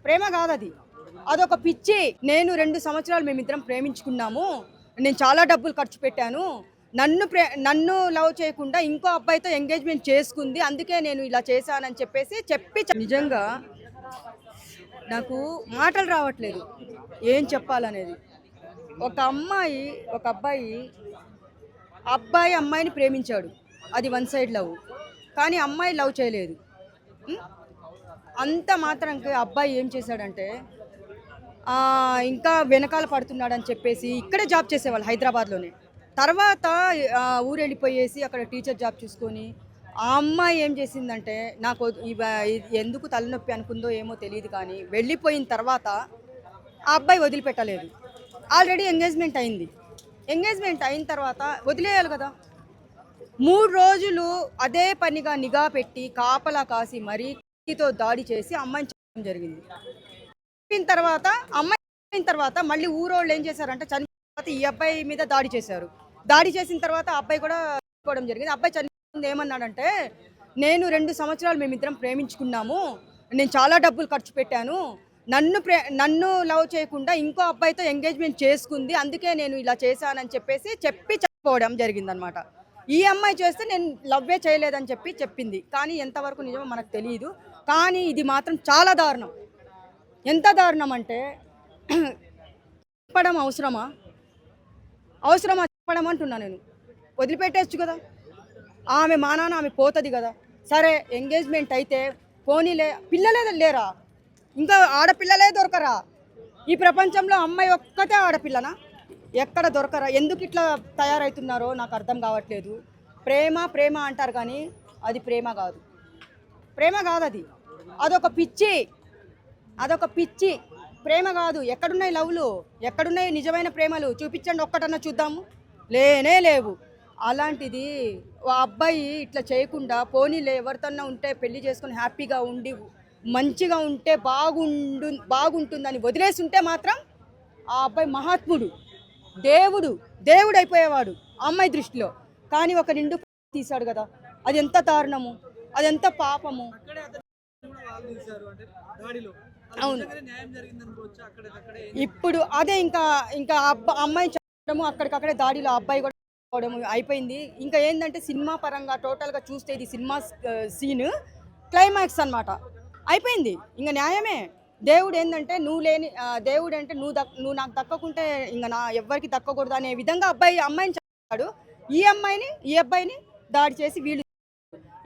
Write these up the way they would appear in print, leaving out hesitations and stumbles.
ప్రేమ కాదు అది, అదొక పిచ్చి. నేను 2 సంవత్సరాలు మేమిద్దరం ప్రేమించుకున్నాము, నేను చాలా డబ్బులు ఖర్చు పెట్టాను, నన్ను లవ్ చేయకుండా ఇంకో అబ్బాయితో ఎంగేజ్మెంట్ చేసుకుంది, అందుకే నేను ఇలా చేశానని చెప్పి నిజంగా నాకు మాటలు రావట్లేదు ఏం చెప్పాలనేది. ఒక అబ్బాయి అమ్మాయిని ప్రేమించాడు, అది వన్ సైడ్ లవ్. కానీ అమ్మాయి లవ్ చేయలేదు. ఉం? అంత మాత్రంకి అబ్బాయి ఏం చేశాడంటే ఇంకా వెనకాల పడుతున్నాడని చెప్పేసి ఇక్కడే జాబ్ చేసేవాళ్ళు హైదరాబాద్లోనే. తర్వాత ఊరు వెళ్ళిపోయేసి అక్కడ టీచర్ జాబ్ చూసుకొని ఆ అమ్మాయి ఏం చేసిందంటే నాకు ఎందుకు తలనొప్పి అనుకుందో ఏమో తెలియదు, కానీ వెళ్ళిపోయిన తర్వాత ఆ అబ్బాయి వదిలిపెట్టలేదు. ఆల్రెడీ ఎంగేజ్మెంట్ అయింది. ఎంగేజ్మెంట్ అయిన తర్వాత వదిలేయాలి కదా. 3 రోజులు అదే పనిగా నిఘా పెట్టి కాపలా కాసి మరీతో దాడి చేసి అమ్మాయిని చంపడం జరిగింది. అమ్మాయి తర్వాత మళ్ళీ ఊరోళ్ళు ఏం చేశారంటే చనిపోయిన తర్వాత ఈ అబ్బాయి మీద దాడి చేశారు. దాడి చేసిన తర్వాత ఆ అబ్బాయి కూడా చనిపోవడం జరిగింది. అబ్బాయి చనిపోయింది ఏమన్నాడంటే, నేను 2 సంవత్సరాలు మేమిద్దరం ప్రేమించుకున్నాము, నేను చాలా డబ్బులు ఖర్చు పెట్టాను, నన్ను లవ్ చేయకుండా ఇంకో అబ్బాయితో ఎంగేజ్మెంట్ చేసుకుంది, అందుకే నేను ఇలా చేశానని చెప్పి చనిపోవడం జరిగిందనమాట. ఈ అమ్మాయి చేస్తే నేను లవ్వే చేయలేదని చెప్పింది. కానీ ఎంతవరకు నిజమో మనకు తెలియదు. కానీ ఇది మాత్రం చాలా దారుణం. ఎంత దారుణం అంటే చెప్పడం అవసరమా చెప్పడం అంటున్నా. నేను వదిలిపెట్టేచ్చు కదా, ఆమె మానాన ఆమె పోతుంది కదా. సరే ఎంగేజ్మెంట్ అయితే పోనీలే, పిల్లలే లేరా, ఇంకా ఆడపిల్లలే దొరకరా ఈ ప్రపంచంలో? అమ్మాయి ఒక్కతే ఆడపిల్లనా? ఎక్కడ దొరకరా? ఎందుకు ఇట్లా తయారవుతున్నారో నాకు అర్థం కావట్లేదు. ప్రేమ అంటారు కానీ అది ప్రేమ కాదు, అది, అదొక పిచ్చి. ప్రేమ కాదు. ఎక్కడున్నాయి లవ్లు, ఎక్కడున్నాయి నిజమైన ప్రేమలు? చూపించండి ఒక్కటన్నా చూద్దాము. లేనే లేవు. అలాంటిది ఆ అబ్బాయి ఇట్లా చేయకుండా పోనీలే ఎవరితోన్నా ఉంటే పెళ్లి చేసుకుని హ్యాపీగా ఉండి మంచిగా ఉంటే బాగుంటుందని వదిలేసి ఉంటే మాత్రం ఆ అబ్బాయి మహాత్ముడు, దేవుడు అయిపోయేవాడు ఆ అమ్మాయి దృష్టిలో. కానీ ఒక నిండు తీశాడు కదా, అది ఎంత దారుణము, అది ఎంత పాపము. అవును, ఇప్పుడు అదే ఇంకా అమ్మాయి చెప్పడము, అక్కడికక్కడే దాడిలో అబ్బాయి కూడా అయిపోయింది. ఇంకా ఏంటంటే సినిమా పరంగా టోటల్గా చూస్తే ఇది సినిమా సీన్ క్లైమాక్స్ అన్నమాట. అయిపోయింది, ఇంకా న్యాయమే. దేవుడు ఏంటంటే దేవుడు అంటే నువ్వు నాకు దక్కకుంటే ఇంకా నా ఎవ్వరికి దక్కకూడదు అనే విధంగా అమ్మాయిని చెప్పాడు. ఈ అబ్బాయిని దాడి చేసి వీళ్ళు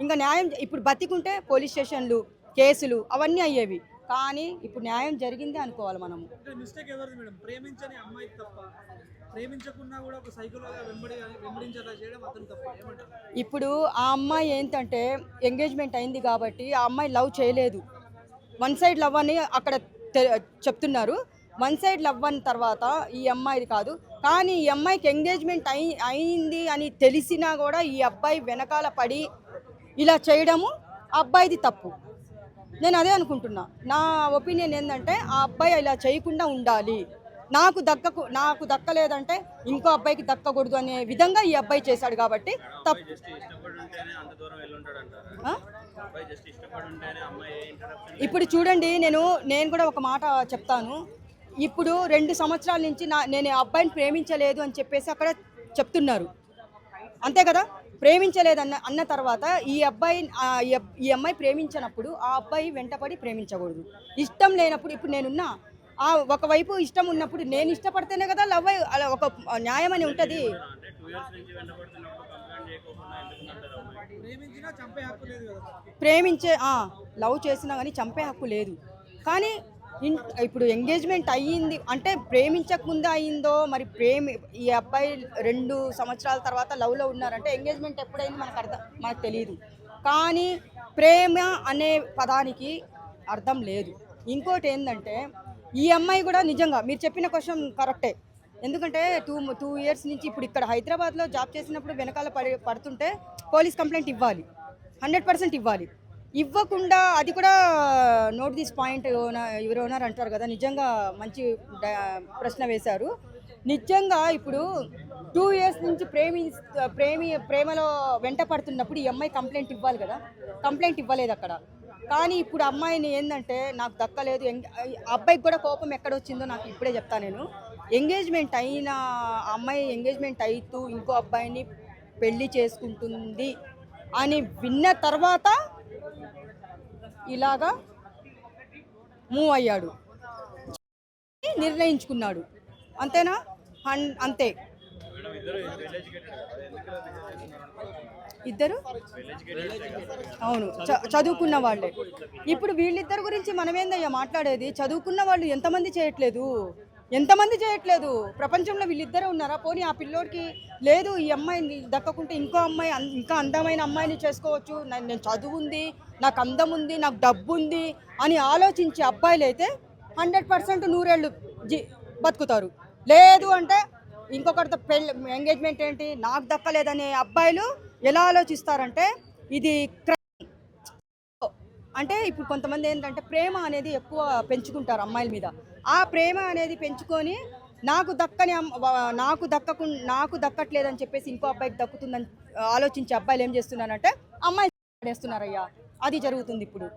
ఇంకా న్యాయం. ఇప్పుడు బతికుంటే పోలీస్ స్టేషన్లు కేసులు అవన్నీ అయ్యేవి, కానీ ఇప్పుడు న్యాయం జరిగిందే అనుకోవాలి మనము. ఇప్పుడు ఆ అమ్మాయి ఏంటంటే ఎంగేజ్మెంట్ అయింది కాబట్టి ఆ అమ్మాయి లవ్ చేయలేదు, వన్ సైడ్ లవ్ అని అక్కడ చెప్తున్నారు. వన్ సైడ్ లవ్ అని తర్వాత ఈ అమ్మాయిది కాదు. కానీ ఈ అమ్మాయికి ఎంగేజ్మెంట్ అయింది అని తెలిసినా కూడా ఈ అబ్బాయి వెనకాల పడి ఇలా చేయడము అబ్బాయిది తప్పు. నేను అదే అనుకుంటున్నా. నా ఒపీనియన్ ఏంటంటే ఆ అబ్బాయి ఇలా చేయకుండా ఉండాలి. నాకు దక్కలేదంటే ఇంకో అబ్బాయికి దక్కకూడదు అనే విధంగా ఈ అబ్బాయి చేశాడు కాబట్టి తప్పు. ఇప్పుడు చూడండి, నేను కూడా ఒక మాట చెప్తాను. ఇప్పుడు 2 సంవత్సరాల నుంచి నేను ఆ అబ్బాయిని ప్రేమించలేదు అని చెప్పేసి అక్కడ చెప్తున్నారు, అంతే కదా. ప్రేమించలేదు అన్న తర్వాత ఈ అమ్మాయి ప్రేమించినప్పుడు ఆ అబ్బాయి వెంటపడి ప్రేమించకూడదు. ఇష్టం లేనప్పుడు, ఇప్పుడు నేనున్నా ఒకవైపు ఇష్టం ఉన్నప్పుడు నేను ఇష్టపడితేనే కదా లవ్ అలా ఒక న్యాయం అని ఉంటుంది. లవ్ చేసినా కానీ చంపే హక్కు లేదు. కానీ ఇప్పుడు ఎంగేజ్మెంట్ అయ్యింది అంటే ప్రేమించక ముందే అయ్యిందో మరి. ఈ అబ్బాయి 2 సంవత్సరాల తర్వాత లవ్లో ఉన్నారంటే ఎంగేజ్మెంట్ ఎప్పుడైంది మనకు తెలియదు. కానీ ప్రేమ అనే పదానికి అర్థం లేదు. ఇంకోటి ఏంటంటే ఈ అమ్మాయి కూడా నిజంగా మీరు చెప్పిన క్వశ్చన్ కరెక్టే. ఎందుకంటే 2 ఇయర్స్ నుంచి ఇప్పుడు ఇక్కడ హైదరాబాద్లో జాబ్ చేసినప్పుడు వెనకాల పడుతుంటే పోలీస్ కంప్లైంట్ ఇవ్వాలి, 100% ఇవ్వాలి. ఇవ్వకుండా అది కూడా నోట్ దిస్ పాయింట్ ఎవరు ఓనర్ అంటారు కదా, నిజంగా మంచి ప్రశ్న వేశారు. నిజంగా ఇప్పుడు 2 ఇయర్స్ నుంచి ప్రేమలో వెంట పడుతున్నప్పుడు ఈ అమ్మాయి కంప్లైంట్ ఇవ్వాలి కదా, కంప్లైంట్ ఇవ్వలేదు అక్కడ. కానీ ఇప్పుడు అమ్మాయిని ఏంటంటే నాకు దక్కలేదు, అబ్బాయికి కూడా కోపం ఎక్కడొచ్చిందో నాకు ఇప్పుడే చెప్తా నేను. ఎంగేజ్మెంట్ అయిన అమ్మాయి ఎంగేజ్మెంట్ అవుతూ ఇంకో అబ్బాయిని పెళ్లి చేసుకుంటుంది అని విన్న తర్వాత ఇలాగా మూవ్ అయ్యాడు, నిర్ణయించుకున్నాడు. అంతేనా? అంతే. ఇద్దరు అవును చదువుకున్న వాళ్ళే. ఇప్పుడు వీళ్ళిద్దరి గురించి మనమేందయ్యా మాట్లాడేది? చదువుకున్న వాళ్ళు ఎంతమంది చేయట్లేదు ప్రపంచంలో? వీళ్ళిద్దరే ఉన్నారా? పోనీ ఆ పిల్లోడికి లేదు, ఈ అమ్మాయిని దక్కకుంటే ఇంకో అమ్మాయి ఇంకా అందమైన అమ్మాయిని చేసుకోవచ్చు, నేను చదువు ఉంది, నాకు అందం ఉంది, నాకు డబ్బు ఉంది అని ఆలోచించే అబ్బాయిలు అయితే 100% నూరేళ్ళు బతుకుతారు. లేదు అంటే ఇంకొకరితో పెళ్ళి ఎంగేజ్మెంట్ ఏంటి నాకు దక్కలేదనే అబ్బాయిలు ఎలా ఆలోచిస్తారంటే ఇది అంటే ఇప్పుడు కొంతమంది ఏంటంటే ప్రేమ అనేది ఎక్కువ పెంచుకుంటారు అమ్మాయిల మీద. ఆ ప్రేమ అనేది పెంచుకొని నాకు దక్కట్లేదని చెప్పేసి ఇంకో అబ్బాయికి దక్కుతుందని ఆలోచించే అబ్బాయిలు ఏం చేస్తున్నారంటే అమ్మాయి పడేస్తున్నారయ్యా. అది జరుగుతుంది ఇప్పుడు.